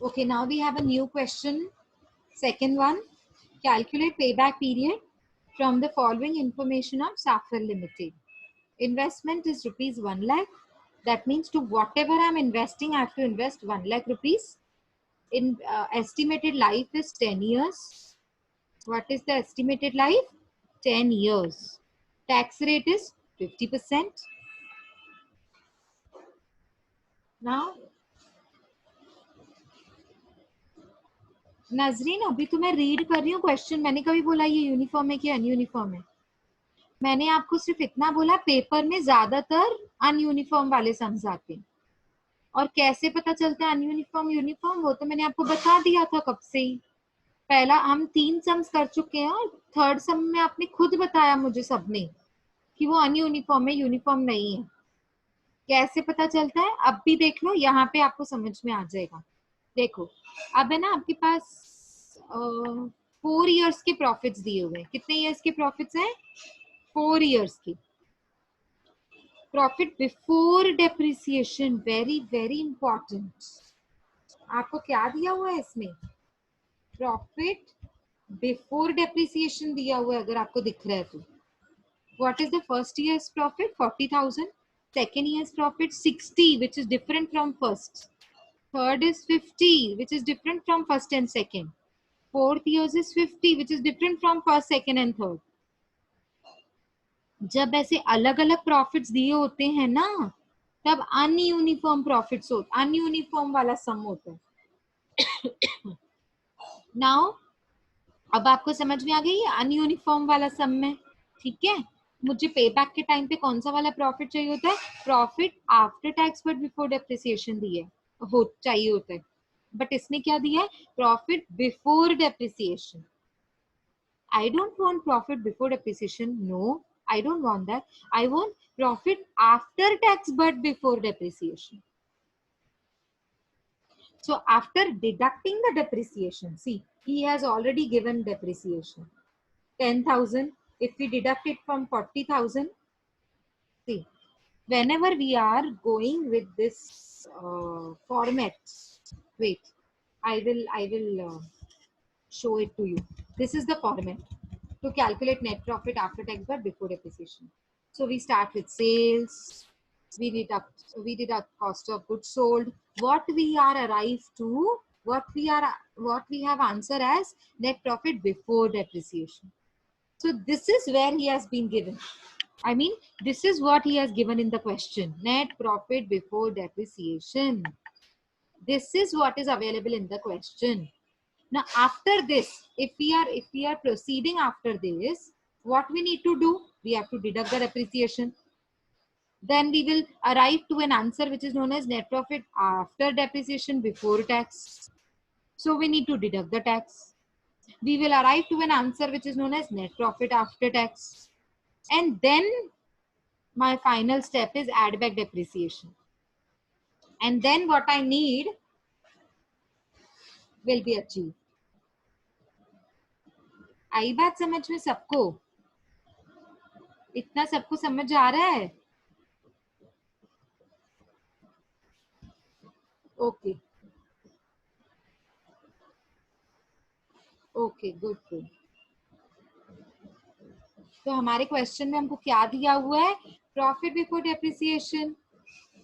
Okay, now we have a new question. Second one, calculate payback period from the following information of Safar Limited. Investment is rupees 1 lakh. That means to whatever I'm investing, I have to invest 1 lakh rupees. In estimated life is 10 years. What is the estimated life? 10 years. Tax rate is 50%. Now, नजरीन अभी तो मैं read कर रही हूँ question. मैंने कभी बोला ये यूनिफॉर्म है कि अनयूनिफॉर्म है? मैंने आपको सिर्फ इतना बोला, पेपर में ज्यादातर अनयूनिफॉर्म वाले सम्स आते हैं. और कैसे पता चलता है अनयूनिफॉर्म यूनिफॉर्म, वो तो मैंने आपको बता दिया था कब से ही. पहला हम 3 सम्स कर चुके हैं और थर्ड सम में आपने खुद बताया मुझे सबने कि वो अनयूनिफॉर्म है, यूनिफॉर्म नहीं है. कैसे पता चलता है अब भी देख लो, यहाँ पे आपको समझ में आ जाएगा. देखो, अब है ना आपके पास 4 इयर्स के प्रॉफिट्स दिए हुए हैं. कितने इयर्स के प्रॉफिट्स हैं? 4 इयर्स के. Profit before depreciation, very very important. आपको क्या दिया हुआ है इसमें? प्रॉफिट बिफोर डेप्रिसिएशन दिया हुआ है. अगर आपको दिख रहा है तो what is the first year's profit? 40,000. Second year's profit 60, which is different from first. Third is 50, which is different from first and second. Fourth year's is 50, which is different from first, second and third. जब ऐसे अलग अलग profits दिए होते हैं ना, तब अनयूनिफॉर्म profits होते, अनयूनिफॉर्म वाला सम होता है. नाउ अब आपको समझ में आ गई ये अनयूनिफॉर्म वाला सम में. ठीक है, मुझे पे बैक के टाइम पे कौन सा वाला प्रॉफिट चाहिए होता है? Profit after tax but before depreciation दिए हो चाहिए होता है. बट इसने क्या दिया है? Profit before depreciation. I don't want profit before depreciation. No, I don't want that. I want profit after tax but before depreciation. So after deducting the depreciation, see, he has already given depreciation. 10,000. If we deduct it from 40,000, see, whenever we are going with this format, wait, I will show it to you. This is the format to calculate net profit after tax but before depreciation. So we start with sales, we deduct cost of goods sold. What we are arrived to, what we have answer as net profit before depreciation. So this is where he has been given. I mean, this is what he has given in the question. Net profit before depreciation. This is what is available in the question. Now after this, if we are proceeding after this, what we need to do? We have to deduct the depreciation. Then we will arrive to an answer which is known as net profit after depreciation before tax. So we need to deduct the tax. We will arrive to an answer which is known as net profit after tax. And then my final step is add back depreciation. And then what I need will be achieved. आई बात समझ में सबको? इतना सबको समझ आ रहा है? Okay okay, good good. तो हमारे क्वेश्चन में हमको क्या दिया हुआ है? Profit before depreciation.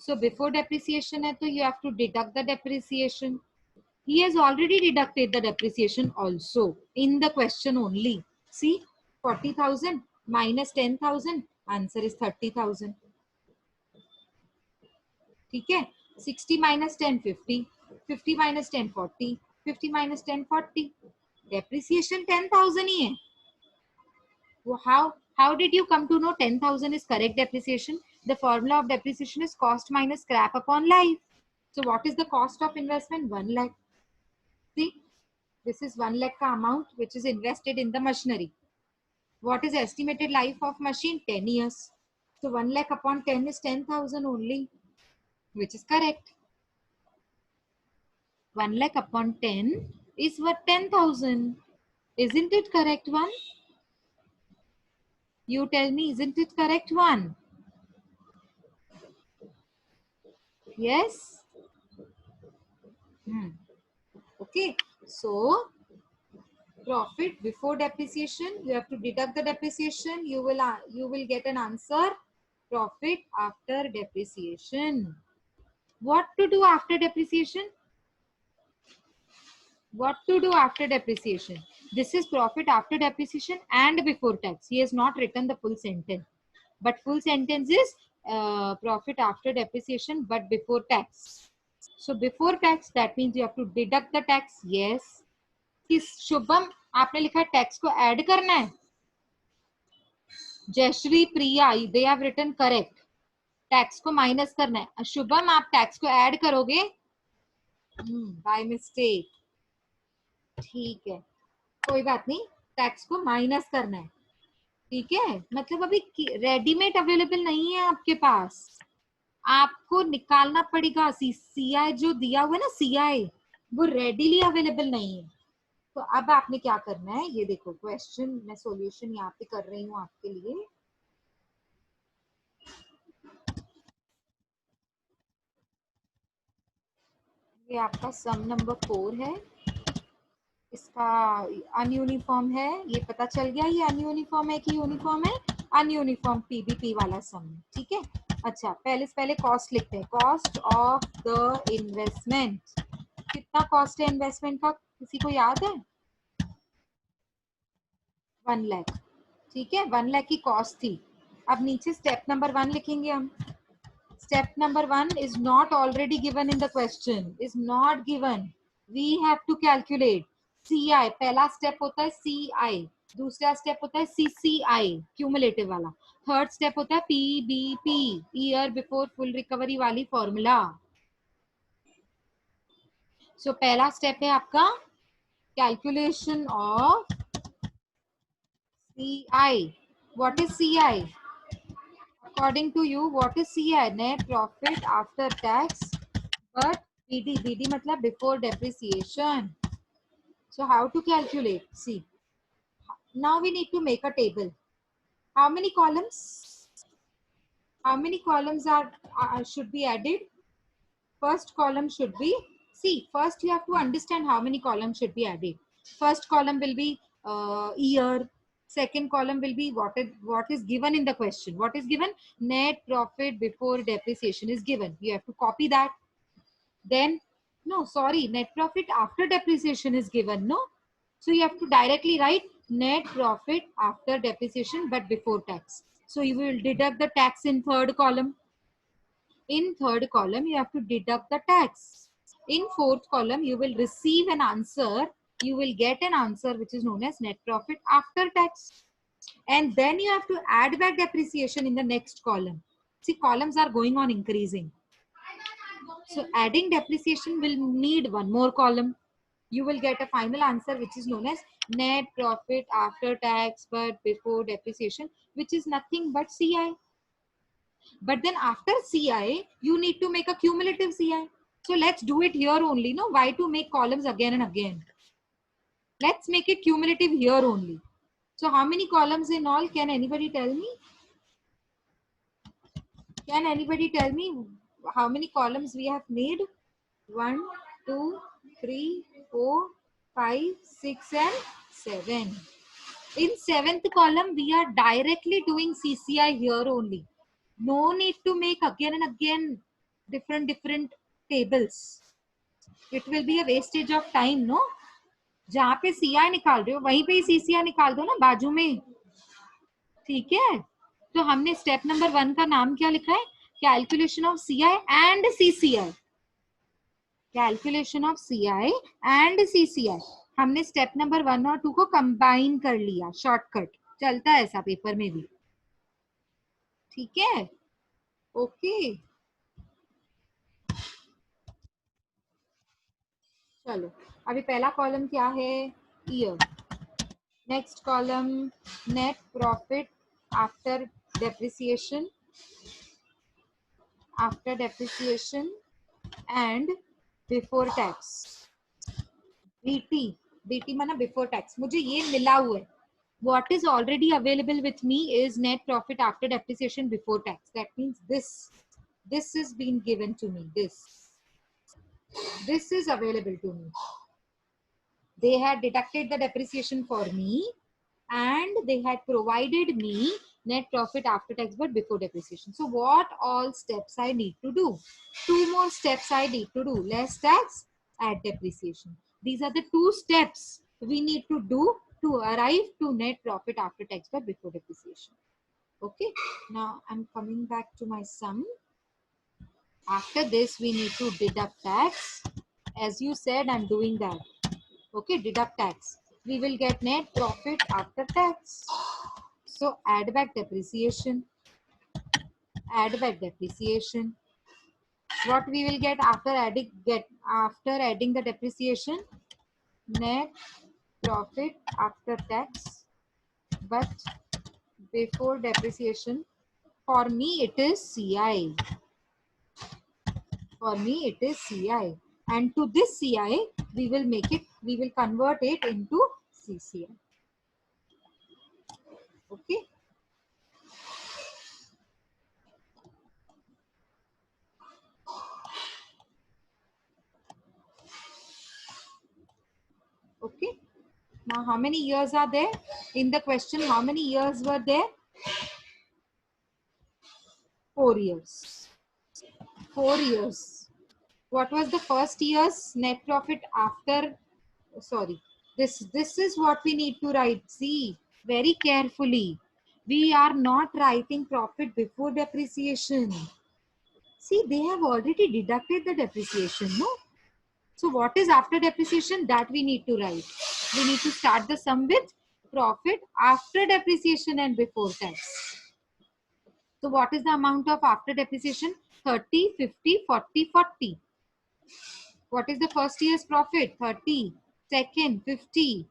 So before depreciation है तो you have to deduct the depreciation. He has already deducted the depreciation also in the question only. See, 40,000 minus 10,000, answer is 30,000. ठीक है, 60 minus 10 50, 50 minus 10 40, 50 minus 10 40. Depreciation 10,000 ही है. How did you come to know 10,000 is correct depreciation? The formula of depreciation is cost minus scrap upon life. So what is the cost of investment? 1 lakh. See, this is 1 lakh ka amount which is invested in the machinery. What is estimated life of machine? 10 years. So 1 lakh upon 10 is 10,000 only, which is correct. 1 lakh upon 10 is what? 10,000. Isn't it correct one? You tell me, isn't it correct one? Yes? Okay, so profit before depreciation, you have to deduct the depreciation. You will get an answer, profit after depreciation. What to do after depreciation? What to do after depreciation? This is profit after depreciation and before tax. He has not written the full sentence, but full sentence is profit after depreciation but before tax. So before tax, that means you have to deduct the tax. Yes. कि शुभम आपने लिखा है tax को add करना है. Jayashree Priya they have written correct. Tax को minus करना है. शुभम आप टैक्स को ऐड करोगे बाय मिस्टेक. ठीक है, कोई बात नहीं, टैक्स को माइनस करना है. ठीक है, मतलब अभी रेडीमेड अवेलेबल नहीं है आपके पास, आपको निकालना पड़ेगा. सीआई जो दिया हुआ है ना, सीआई वो रेडीली अवेलेबल नहीं है. तो अब आपने क्या करना है, ये देखो क्वेश्चन, मैं सॉल्यूशन यहाँ पे कर रही हूँ आपके लिए. ये आपका सम नंबर 4 है. इसका अनयूनिफॉर्म है, ये पता चल गया. ये अनयूनिफॉर्म है कि यूनिफॉर्म है? अनयूनिफॉर्म पीबीपी वाला सम. ठीक है, अच्छा पहले कॉस्ट लिखते हैं. Cost of the investment. कितना कॉस्ट है इन्वेस्टमेंट का, किसी को याद है? 1 लाख. ठीक है, 1 लाख की कॉस्ट थी. अब नीचे स्टेप नंबर 1 लिखेंगे हम. Step number 1 is not already given in the question, is not given. We have to calculate. CI पहला स्टेप होता है CI, दूसरा स्टेप होता है CCI क्यूमुलेटिव वाला, थर्ड स्टेप होता है PBP year before full recovery वाली फॉर्मूला. सो पहला स्टेप है आपका calculation of CI. What is CI? According to you, what is CI? Net profit after tax. But BD matlab before depreciation. So how to calculate? See, now we need to make a table. How many columns? How many columns should be added? First column should be, see, first you have to understand how many columns should be added. First column will be year. Second column will be what is given in the question. What is given? Net profit before depreciation is given. You have to copy that. Then, no, sorry, net profit after depreciation is given, no? So you have to directly write net profit after depreciation but before tax. So you will deduct the tax in third column. In third column, you have to deduct the tax. In fourth column, you will receive an answer. You will get an answer which is known as net profit after tax. And then you have to add back depreciation in the next column. See, columns are going on increasing. So adding depreciation will need one more column. You will get a final answer which is known as net profit after tax but before depreciation, which is nothing but CI. But then after CI, you need to make a cumulative CI. So let's do it here only. No, why to make columns again and again? Let's make it cumulative here only. So how many columns in all? Can anybody tell me? Can anybody tell me how many columns we have made? 1, 2, 3, 4, 5, 6 and 7. In 7th column, we are directly doing CCI here only. No need to make again and again different tables. It will be a wastage of time, no? जहाँ पे CI निकाल रहे हो वहीं पे ही CCI निकाल दो ना बाजू में. ठीक है, तो हमने स्टेप नंबर 1 का नाम क्या लिखा है? Calculation of CI and CCI. Calculation of CI and CCI. हमने स्टेप नंबर 1 और 2 को कंबाइन कर लिया. शॉर्टकट चलता है ऐसा पेपर में भी. ठीक है, ओके. चलो, अभी पहला कॉलम क्या है? Year. Next column net profit after depreciation. After depreciation and before tax. BT माना बिफोर टैक्स. मुझे ये मिला हुआ है. What is already available with me is net profit after depreciation before tax. That means this is being given to me. This is available to me. They had deducted the depreciation for me and they had provided me net profit after tax but before depreciation. So what all steps I need to do? Two more steps I need to do. Less tax, add depreciation. These are the two steps we need to do to arrive to net profit after tax but before depreciation. Okay, now I'm coming back to my sum. After this, we need to deduct tax. As you said, I'm doing that. Okay, deduct tax. We will get net profit after tax. So add back depreciation. Add back depreciation. What we will get after adding the depreciation? Net profit after tax, but before depreciation. For me, it is CI. For me, it is CI. And to this CI, we will convert it into CCI. Okay. Okay. Now, how many years are there? In the question, how many years were there? 4 years. 4 years. What was the first year's net profit after? Sorry. This is what we need to write. See, very carefully. We are not writing profit before depreciation. See, they have already deducted the depreciation, no? So what is after depreciation? That we need to write. We need to start the sum with profit after depreciation and before tax. So what is the amount of after depreciation? 30, 50, 40, 40. What is the first year's profit? 30. Second, 50.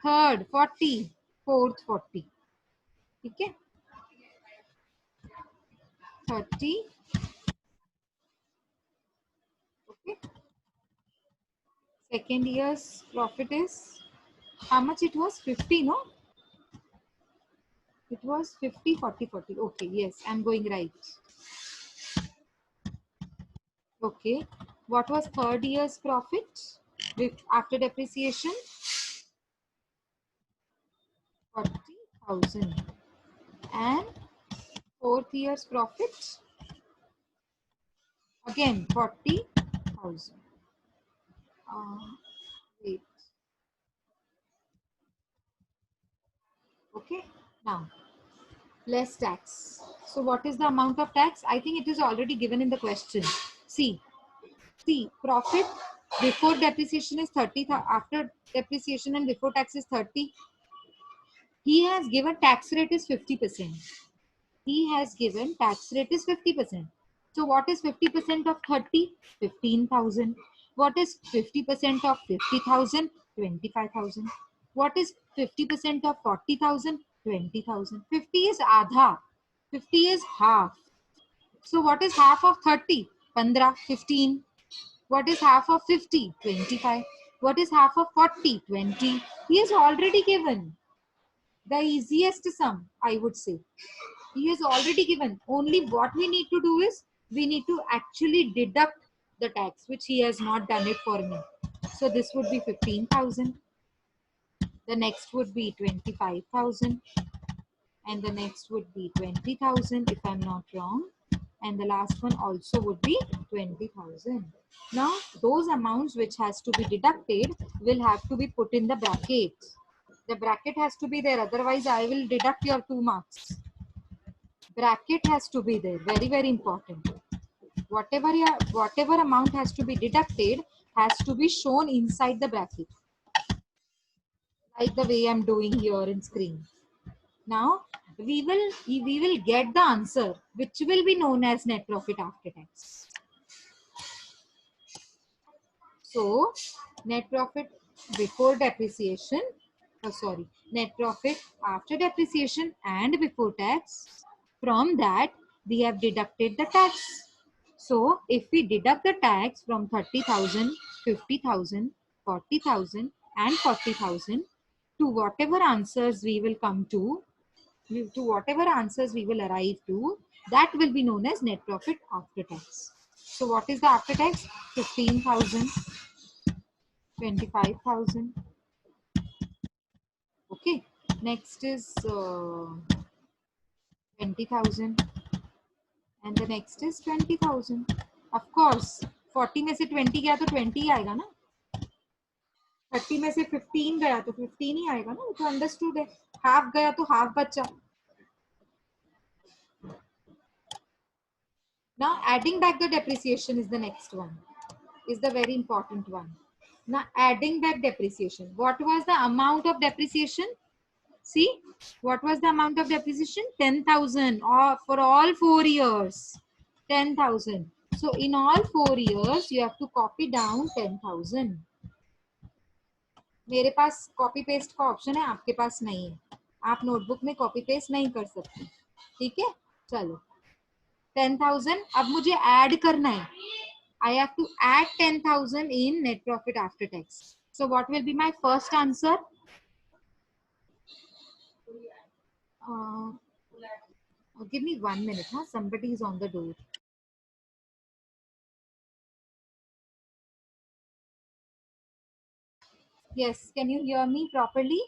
Third, 40. Fourth, 40. Okay? 30. Okay. Second year's profit is, how much it was? 50, no? It was 50, 40, 40. Okay, yes, I'm going right. Okay. What was third year's profit with after depreciation? 40,000. And fourth year's profit? Again, 40,000. Wait. Okay. Now, less tax. So what is the amount of tax? I think it is already given in the question. See, profit before depreciation is 30, after depreciation and before tax is 30. He has given tax rate is 50%. He has given tax rate is 50%. So what is 50% of 30? 15,000. What is 50% of 50,000? 25,000. What is 50% of 40,000? 20,000. 50 is adha. 50 is half. So what is half of 30? 15, 15. What is half of 50? 25. What is half of 40? 20. He has already given the easiest sum, I would say. He has already given. Only what we need to do is we need to actually deduct the tax, which he has not done it for me. So this would be 15,000. The next would be 25,000. And the next would be 20,000 if I'm not wrong. And the last one also would be 20,000. Now those amounts which has to be deducted will have to be put in the bracket. The bracket has to be there, otherwise I will deduct your 2 marks. Bracket has to be there, very, very important. Whatever amount has to be deducted has to be shown inside the bracket, like the way I'm doing here in screen. Now we will get the answer, which will be known as net profit after tax. So net profit before depreciation, net profit after depreciation and before tax. From that we have deducted the tax. So if we deduct the tax from 30,000, 50,000, 40,000 and 40,000, to whatever answers we will come to whatever answers we will arrive to, that will be known as net profit after tax. So what is the after tax? 15,000, 25,000, Okay, next is 20,000 and the next is 20,000. Of course 40 में से 20 गया तो 20 ही आएगा ना, 30 में से 15 गया तो 15 ही आएगा ना, तो अंडरस्टूड है. हाफ गया तो हाफ बचा. Now adding back the depreciation is the next one, is the very important one. Now adding back depreciation, what was the amount of depreciation? See, what was the amount of depreciation? 10,000 for all 4 years. 10,000. So in all 4 years you have to copy down 10,000. मेरे पास copy paste का option है, आपके पास नहीं है. आप notebook में copy paste नहीं कर सकते. ठीक है, चलो 10,000. अब मुझे ऐड करना है. I have to add 10,000 in net profit after tax. So what will be my first answer? Give me 1 minute. Huh? Somebody is on the door. Yes, can you hear me properly?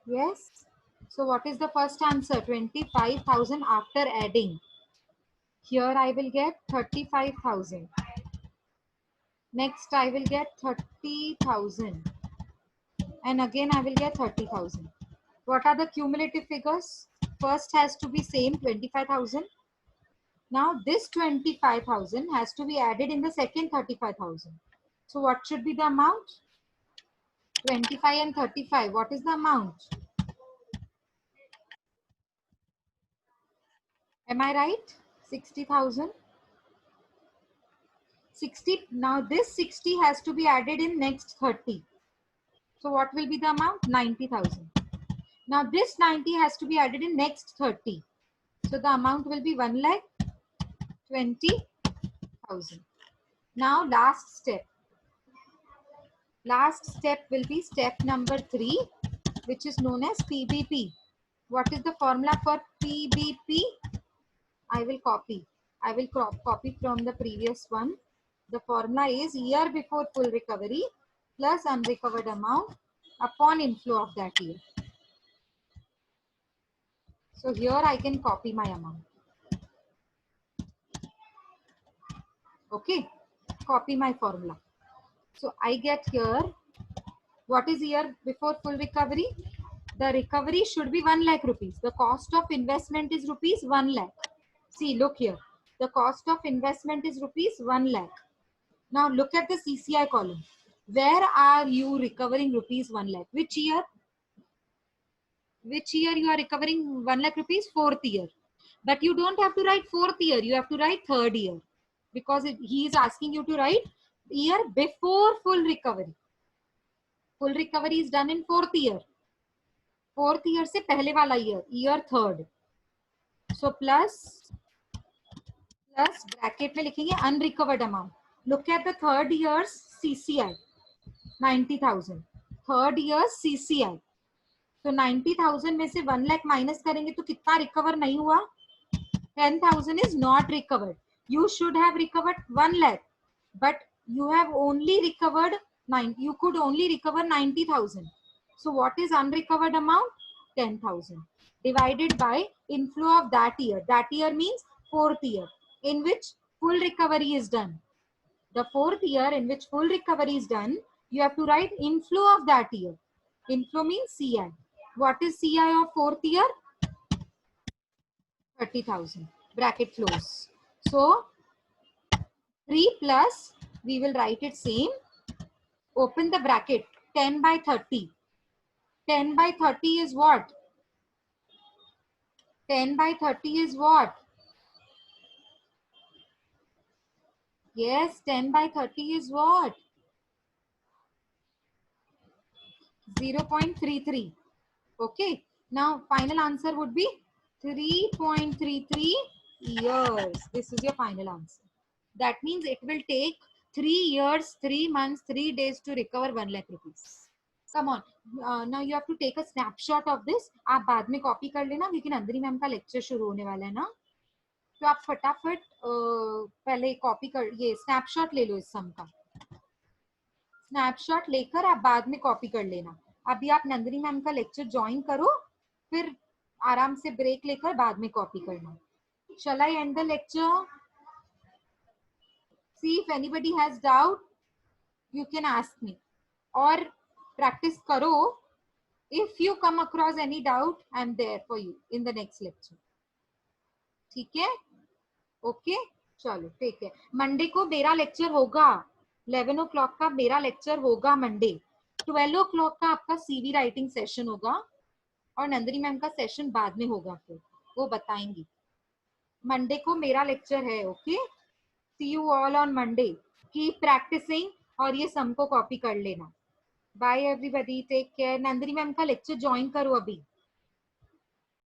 Yes. So what is the first answer? 25,000 after adding. Here I will get 35,000. Next I will get 30,000. And again I will get 30,000. What are the cumulative figures? First has to be same 25,000. Now this 25,000 has to be added in the second 35,000. So what should be the amount? 25 and 35. What is the amount? Am I right? 60,000. 60. Now this 60 has to be added in next 30. So what will be the amount? 90,000. Now this 90 has to be added in next 30. So the amount will be 1,20,000. Now last step. Last step will be step number 3, which is known as PBP. What is the formula for PBP? I will copy. I will copy from the previous one. The formula is year before full recovery plus unrecovered amount upon inflow of that year. So here I can copy my amount. Okay, copy my formula. So I get here, what is year before full recovery? The recovery should be 1 lakh rupees. The cost of investment is rupees 1 lakh. See, look here. The cost of investment is rupees 1 lakh. Now look at the CCI column. Where are you recovering rupees 1 lakh? Which year? Which year you are recovering 1 lakh rupees? 4th year. But you don't have to write 4th year. You have to write 3rd year. Because he is asking you to write year before full recovery. Full recovery is done in 4th year. 4th year से पहले वाला year. Year 3rd. So plus bracket में लिखेंगे unrecovered amount. Look at the 3rd year's CCI. 90,000. 3rd year's CCI. तो 90,000 में से 1 lakh minus करेंगे तो कितना रिकवर नहीं हुआ? 10,000 is not recovered. You should have recovered 1 lakh, but you have only recovered 9. You could only recover 90,000. So what is unrecovered amount? 10,000 divided by inflow of that year. That year means 4th year in which full recovery is done. The 4th year in which full recovery is done, you have to write inflow of that year. Inflow means CI. What is CI of 4th year? 30,000. Bracket close. So 3 plus, we will write it same. Open the bracket. 10 by 30. 10 by 30 is what? 10 by 30 is what? Yes, 10 by 30 is what? 0.33. Okay. Now, final answer would be 3.33 years. This is your final answer. That means it will take 3 years, 3 months, 3 days to recover 1 lakh rupees. Come on. Now you have to take a snapshot of this. आप बाद में copy कर लेना लेकिन अंदरी ma'am का lecture शुरू होने वाला है ना, तो आप फटाफट पहले कॉपी कर, ये स्नैपशॉट ले लो इस सम का. स्नैपशॉट लेकर आप बाद में कॉपी कर लेना. अभी आप नंदिनी मैम का लेक्चर ज्वाइन करो, फिर आराम से ब्रेक लेकर बाद में कॉपी करना. Shall I end the lecture? See if anybody has doubt, you can ask me. और practice करो. If you come across any doubt, I am there for you in the next lecture. ठीक है? Okay, चलो ठीक है. Monday को मेरा lecture होगा 11 o'clock का. मेरा लेक्चर होगा मंडे. 12 o'clock का आपका सीवी राइटिंग सेशन होगा और नंदिनी मैम का सेशन बाद में होगा, फिर वो बताएंगी. मंडे को मेरा लेक्चर है. Okay, see you all on Monday. Keep practicing और ये सम को कॉपी कर लेना. Bye everybody, take care. Nandini ma'am का लेक्चर ज्वाइन करो अभी.